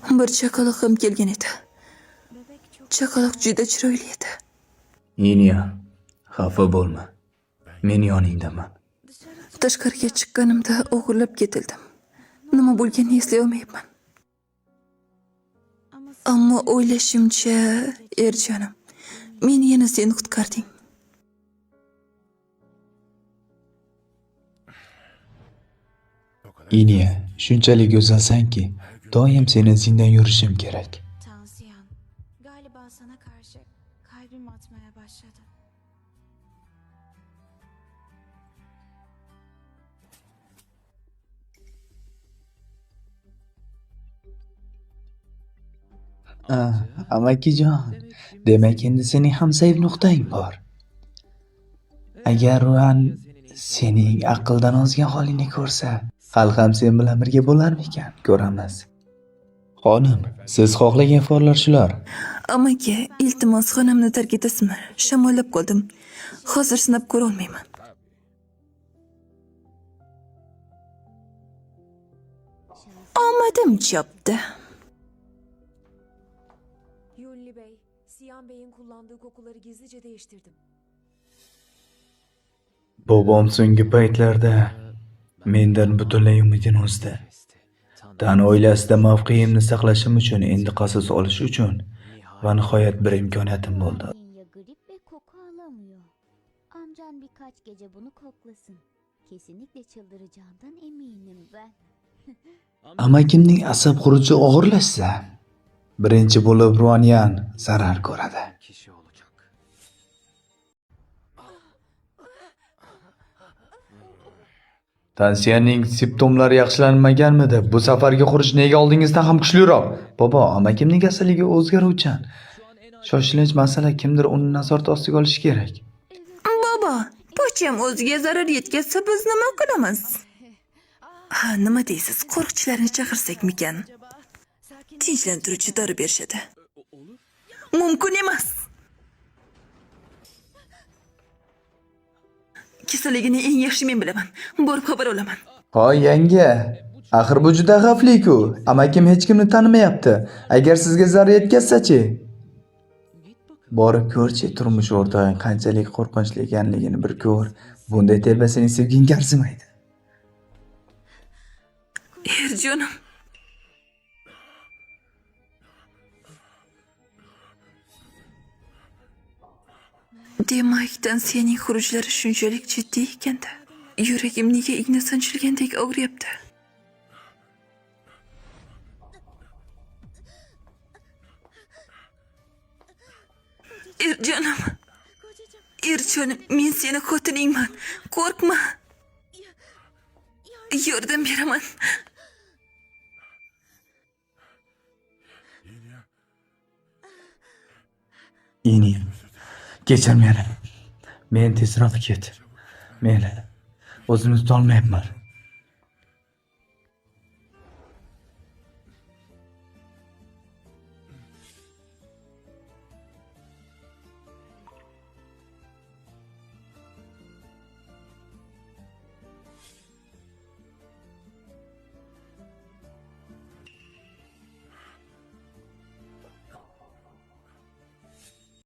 Bir chaqaloq ham kelgan edi. Chaqaloq juda chiroyli edi. Iniya, xafa bo'lma. Men yoningdaman. Tashqariga chiqqanimda o'g'irlab ketildim. Nima bo'lganini eslay olmayapman. Ammo o'ylashimcha, Erjonim, meni yana sen qutqarding. Iniya, shunchalik go'zalsanki, doim seni zindan yurishim kerak. Tansiyan, galiba sana karşı kalbim atmaya başladı. Amakijon, demak endi sening ham zaif nuqtang bor. Agar Ruhan sening aqldan ozgan holingni ko'rsa, hali ham sen bilan birga bo'larmikan? Ko'ramiz. Xonim, siz xohlagan iforlar shular. Amaki, iltimos xonamni tark etasizmi? Shamollab qoldim. Hozir sinab ko'ra olmayman. Omadim chopdi. Yulli Bey, Siyan Bey'in kullandığı kokuları gizlice değiştirdim. Bobom so'nggi paytlarda mendan butunlay umidini uzdi. Tan oilasida mavqeimni saqlashim uchun endi qasos olish uchun va nihoyat bir imkoniyatim bo'ldi. Ya grip ve koku alamıyor. Amcan birkaç gece bunu koklasın. Kesinlikle çıldıracağından eminim ben. Amakimning asab xuruji og'irlashsa, birinchi bo'lib Ruanyan zarar ko'radi. Tansiyaning simptomlari yaxshilanmaganmidi? Bu safargi xuruj nega oldingizdan ham kuchliroq? Bobo, amakimning kasalligi o'zgaruvchan. Shoshilinch masala, kimdir uni nazorat ostiga olishi kerak. Baba, pocham o'ziga zarar yetkazsa biz nima qilamiz? Ha, nima deysiz? Qo'riqchilarni chaqirsakmikan? Tinchlantiruvchi dori berishadi. Mumkin emas. Kasalligini eng yaxshi men bilaman. Borib xabar olaman. Hoy yanga, axir bu juda xavfli-ku. Amakim hech kimni tanimayapti. Agar sizga zarar yetkazsa-chi? Borib ko'rchi, turmush o'rtog'ing qanchalik qo'rqinchli ekanligini bir ko'r. Bunday tepasining sevgingga arzimaydi. Erjonim. Demakdan sening xurujlari shunchalik jiddiy ekanda. Yuragim nega igna sanchilgandek og'riyapti? Erjonim. Erjonim, men seni xotiningman. Qo'rqma. Yordam beraman. Iniya, kechir meni. Men tezroq ket. Men o'zimni tutolmayapman.